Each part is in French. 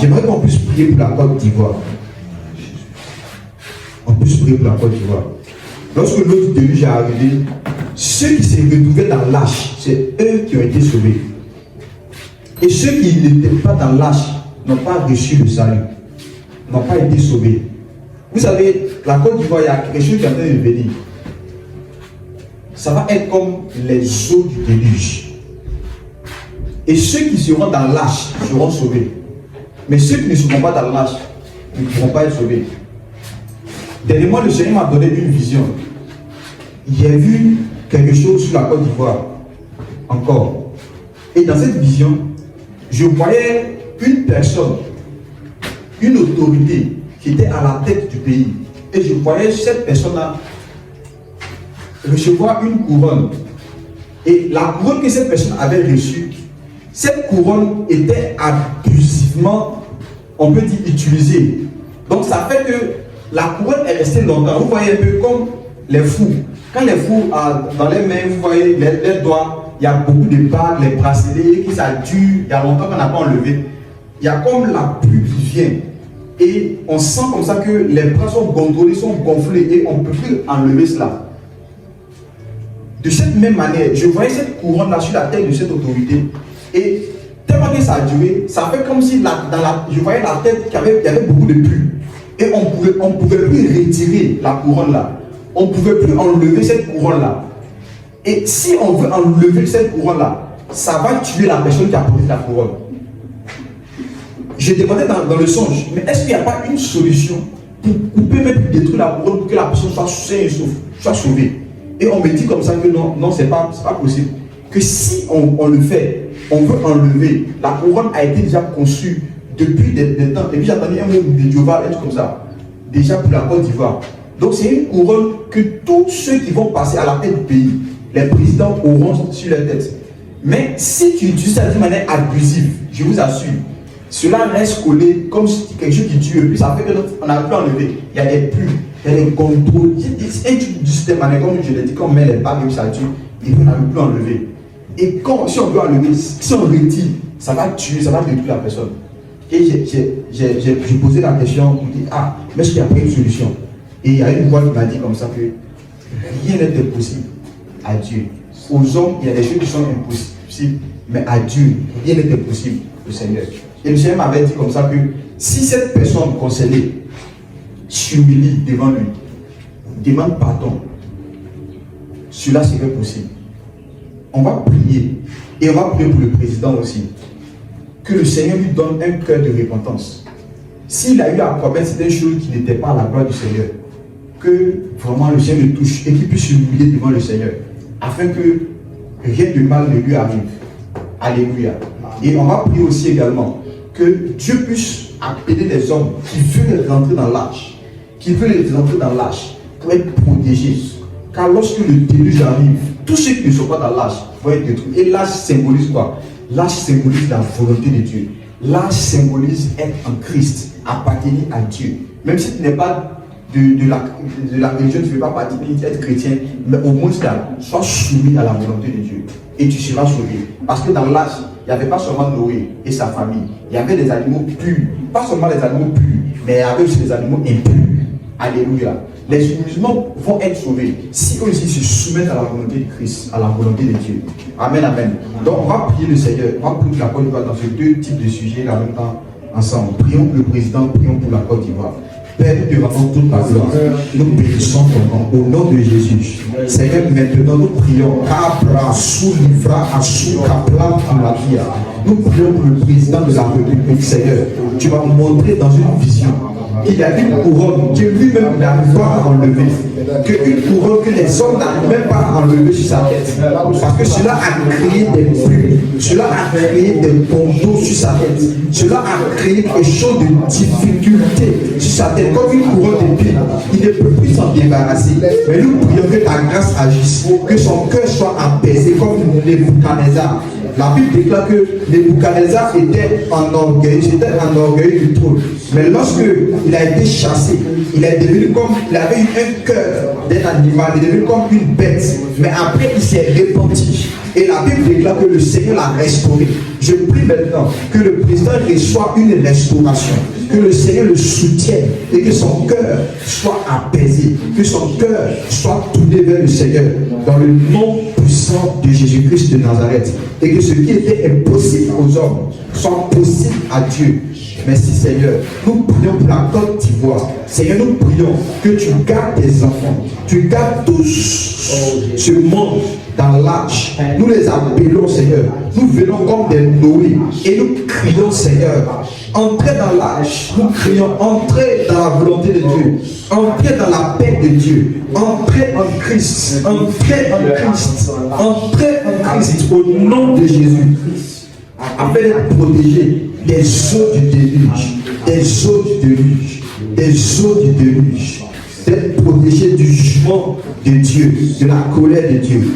J'aimerais qu'on puisse prier pour la Côte d'Ivoire. On puisse prier pour la Côte d'Ivoire. Lorsque l'autre déluge est arrivé, ceux qui se retrouvaient dans l'âge, c'est eux qui ont été sauvés. Et ceux qui n'étaient pas dans l'âge n'ont pas reçu le salut, n'ont pas été sauvés. Vous savez, la Côte d'Ivoire, il y a quelque chose qui est en train de venir. Ça va être comme les eaux du déluge. Et ceux qui seront dans l'âge seront sauvés. Mais ceux qui ne seront pas dans l'âge ne pourront pas être sauvés. Dernièrement, le Seigneur m'a donné une vision. J'ai vu quelque chose sur la Côte d'Ivoire. Encore. Et dans cette vision, je voyais une personne, une autorité qui était à la tête du pays. Et je voyais cette personne-là recevoir une couronne. Et la couronne que cette personne avait reçue, cette couronne était abusivement, on peut dire, utilisée. Donc ça fait que la couronne est restée longtemps. Vous voyez un peu comme les fous. Quand les fous, dans les mains, vous voyez les doigts, il y a beaucoup de bagues, les bracelets, qui ça dure, il y a longtemps qu'on n'a pas enlevé. Il y a comme la pluie qui vient. Et on sent comme ça que les bras sont gondolés, sont gonflés et on ne peut plus enlever cela. De cette même manière, je voyais cette couronne-là sur la tête de cette autorité. Et tellement que ça a duré, ça fait comme si je voyais la tête qu'il y avait beaucoup de pluie. Et on ne pouvait plus retirer la couronne-là. On ne pouvait plus enlever cette couronne-là. Et si on veut enlever cette couronne-là, ça va tuer la personne qui a posé la couronne. Je demandais dans le songe, mais est-ce qu'il n'y a pas une solution pour couper, même pour détruire la couronne, pour que la personne soit saine et soit sauvée? Et on me dit comme ça que non, c'est pas possible. Que si on le fait, on veut enlever, la couronne a été déjà conçue depuis des temps. Et puis j'ai entendu un mot médiéval, un truc comme ça, déjà pour la Côte d'Ivoire. Donc c'est une couronne que tous ceux qui vont passer à la tête du pays, les présidents auront sur leur tête. Mais si tu utilises ça de manière abusive, je vous assure, cela reste collé comme quelque chose qui tue. Et puis ça fait qu'on n'a plus enlevé. Il y a des pluies, il y a des contrôles. Et du système, comme je l'ai dit, quand on met les bagues et ça tue, et puis on n'arrive plus enlever. Et si on veut enlever, si on retire, ça va tuer, ça va détruire la personne. Et j'ai posé la question pour dire, mais est-ce qu'il n'y a pas une solution? Et il y a une voix qui m'a dit comme ça que rien n'est impossible à Dieu. Aux hommes, il y a des choses qui sont impossibles, mais à Dieu, rien n'est impossible au Seigneur. Et le Seigneur m'avait dit comme ça que si cette personne concernée s'humilie devant lui, demande pardon, cela serait possible. On va prier et on va prier pour le président aussi. Que le Seigneur lui donne un cœur de repentance. S'il a eu à commettre certaines choses qui n'étaient pas à la gloire du Seigneur, que vraiment le Seigneur le touche et qu'il puisse s'humilier devant le Seigneur, afin que rien de mal ne lui arrive. Alléluia. Et on va prier aussi également que Dieu puisse appeler des hommes qui veulent rentrer dans l'âge, pour être protégés. Car lorsque le déluge arrive, tous ceux qui ne sont pas dans l'âge vont être détruits. Et l'âge symbolise quoi? L'âge symbolise la volonté de Dieu. L'âge symbolise être en Christ, appartenir à Dieu. Même si tu n'es pas de la religion, tu ne fais pas partie d'être chrétien, mais au moins sois soumis à la volonté de Dieu. Et tu seras sauvé. Parce que dans l'âge, il n'y avait pas seulement Noé et sa famille. Il y avait des animaux purs. Pas seulement les animaux purs, mais il y avait aussi des animaux impurs. Alléluia. Les musulmans vont être sauvés si eux aussi se soumettent à la volonté de Christ, à la volonté de Dieu. Amen, amen. Donc on va prier le Seigneur, on va prier la Côte d'Ivoire dans ces deux types de sujets en même temps ensemble. Prions pour le président, prions pour la Côte d'Ivoire. Père, nous te rendons toute la gloire. Nous bénissons ton nom au nom de Jésus. Seigneur, maintenant nous prions. Cabra, sous livra, sous capla, la vie. Nous prions pour le président de la République, Seigneur. Tu vas nous montrer dans une vision qu'il y a une couronne que lui-même n'arrive pas à enlever. Qu'une couronne que les hommes n'arrivent même pas à enlever sur sa tête. Parce que cela a créé des pluies, cela a créé des bandeaux sur sa tête. Cela a créé quelque chose de difficulté sur sa tête. Comme une couronne d'épines, il ne peut plus s'en débarrasser. Mais nous prions que ta grâce agisse, que son cœur soit apaisé comme Nebuchadnezzar. La Bible déclare que Nebuchadnezzar était en orgueil du trône. Mais lorsque il a été chassé, il est devenu comme, il avait eu un cœur d'un animal, il est devenu comme une bête. Mais après, il s'est repenti. Et la Bible déclare que le Seigneur l'a restauré. Je prie maintenant que le président reçoive une restauration, que le Seigneur le soutienne et que son cœur soit apaisé, que son cœur soit tourné vers le Seigneur dans le nom puissant de Jésus-Christ de Nazareth. Et que ce qui était impossible aux hommes soit possible à Dieu. Merci Seigneur. Nous prions pour la Côte d'Ivoire. Seigneur, nous prions que tu gardes tes enfants. Tu gardes tous ce monde dans l'arche. Nous les appelons Seigneur. Nous venons comme des Noé et nous crions Seigneur. Entrez dans l'arche. Nous crions, entrez dans la volonté de Dieu. Entrez dans la paix de Dieu. Entrez en Christ. Entrez en Christ. Entrez en Christ au nom de Jésus. Afin d'être protégés des eaux du déluge, des eaux du déluge, des eaux du déluge, d'être protégés du jugement de Dieu, de la colère de Dieu,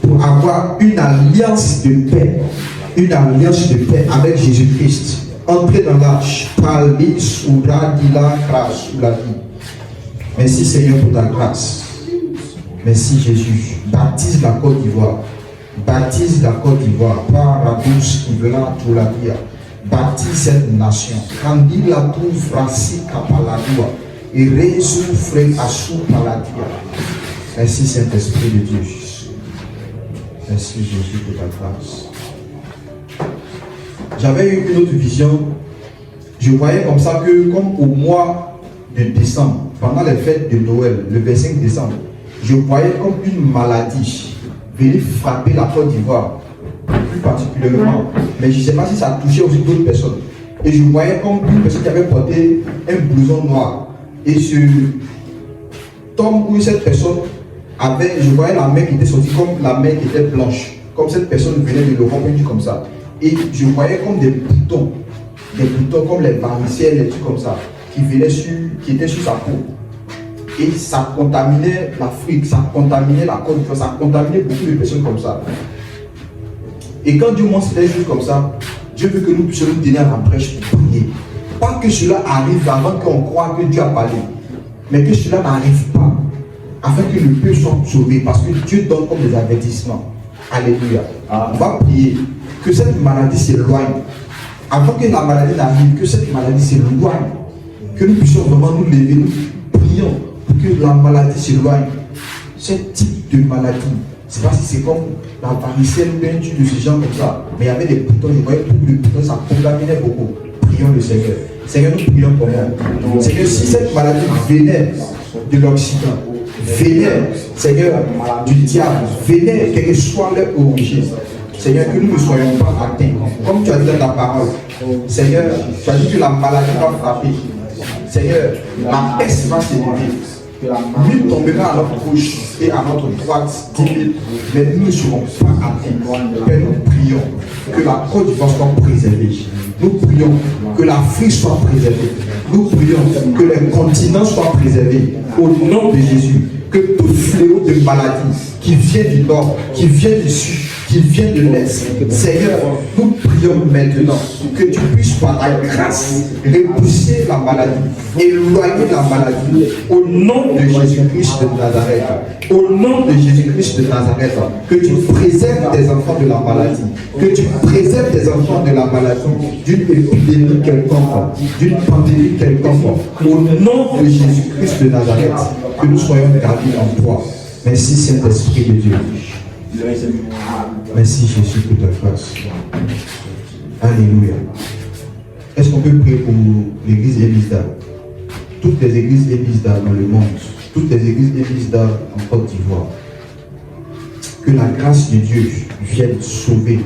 pour avoir une alliance de paix avec Jésus-Christ. Entrez dans l'arche, parlez sous la vie. Merci Seigneur pour ta grâce. Merci Jésus. Baptise la Côte d'Ivoire. Baptise la Côte d'Ivoire par la douce qui verra tout la vie. Baptise cette nation. Candid la tour Francis Kapaladua et résoufre à sous Paladia. Merci Saint-Esprit de Dieu. Merci Jésus pour ta grâce. J'avais eu une autre vision. Je voyais comme ça que, comme au mois de décembre, pendant les fêtes de Noël, le 25 décembre, je voyais comme une maladie venir frapper la Côte d'Ivoire, plus particulièrement. Mais je ne sais pas si ça touchait aussi d'autres personnes. Et je voyais comme une personne qui avait porté un blouson noir. Et ce homme ou cette personne avait, je voyais la main qui était sortie comme la main qui était blanche. Comme cette personne venait de l'Europe, comme ça. Et je voyais comme des boutons comme les varicelles, des trucs comme ça, qui étaient sur sa peau. Et ça contaminait l'Afrique, ça contaminait la Côte d'Ivoire, ça contaminait beaucoup de personnes comme ça. Et quand Dieu montre des choses comme ça, Dieu veut que nous puissions nous tenir à la brèche pour prier. Pas que cela arrive avant qu'on croit que Dieu a parlé, mais que cela n'arrive pas, afin que le peuple soit sauvé, parce que Dieu donne comme des avertissements. Alléluia. On va prier que cette maladie s'éloigne. Avant que la maladie n'arrive, que cette maladie s'éloigne. Que nous puissions vraiment nous lever, nous prions pour que la maladie s'éloigne. Ce type de maladie, c'est pas si c'est comme la varicelle ou un truc de ce genre comme ça, mais il y avait des boutons, je voyais beaucoup de boutons, ça contaminait beaucoup. Prions le Seigneur. Seigneur, nous prions pour moi. Seigneur, si cette maladie venait de l'Occident, venait, Seigneur, du diable, venait, quelle que soit leur origine, Seigneur, que nous ne soyons pas atteints. Comme tu as dit dans ta parole, Seigneur, tu as dit que la maladie va frapper. Seigneur, la peste va s'élever. Lui tombera à notre gauche et à notre droite 10 000, mais nous ne serons pas atteints. Père, nous prions que la Côte d'Ivoire soit préservée. Nous prions que l'Afrique soit préservée. Nous prions que les continents soient préservés. Au nom de Jésus, que tout fléau de maladie qui vient du nord, qui vient du sud, qui vient de l'Est, Seigneur, nous prions maintenant que tu puisses par ta grâce repousser la maladie, éloigner la maladie, au nom de Jésus-Christ de Nazareth. Au nom de Jésus-Christ de Nazareth, que tu préserves tes enfants de la maladie, que tu préserves tes enfants de la maladie, d'une épidémie quelconque, d'une pandémie quelconque, au nom de Jésus-Christ de Nazareth, que nous soyons gardés en toi. Merci Saint-Esprit de Dieu. Merci Jésus pour ta grâce. Alléluia. Est-ce qu'on peut prier pour l'église Elisda? Toutes les églises Elisda dans le monde, toutes les églises Elisda en Côte d'Ivoire. Que la grâce de Dieu vienne sauver,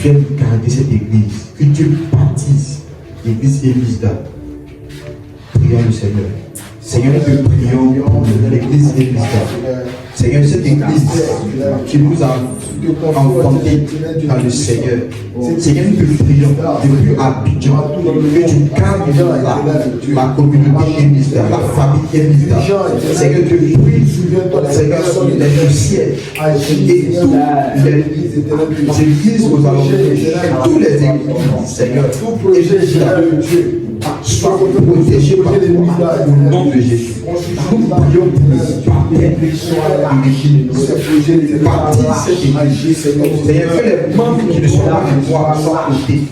vienne garder cette église. Que Dieu baptise l'église Elisda. Prions le Seigneur. Seigneur, nous prions pour l'église Elisda. Seigneur, cette église qui nous a enfantés dans le Seigneur. Seigneur, nous te prions depuis Abidjan que tu gardes la communauté Elisda, la famille Elisda. Seigneur, je prie, Seigneur, les dossiers et toutes les églises aux alentours, tous les églises, Seigneur, Elisda, soient protégés par toi au nom de Jésus. Nous prions pour le bâtir cette église. Seigneur, que les membres qui ne sont pas de toi soient ôtés.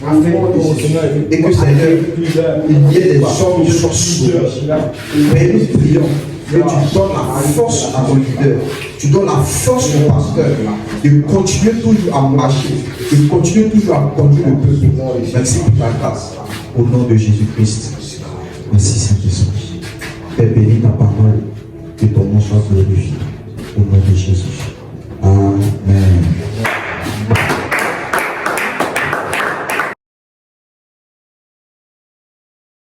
Et que Seigneur, il y ait des hommes qui soient sauvés. Mais nous prions que tu donnes la force à ton leader, tu donnes la force au pasteur de continuer toujours à marcher, de continuer toujours à conduire le peuple. Merci pour ta grâce. Au nom de Jésus-Christ. Merci Saint-Esprit. Père, bénis ta parole, que ton nom soit glorifié. Au nom de Jésus.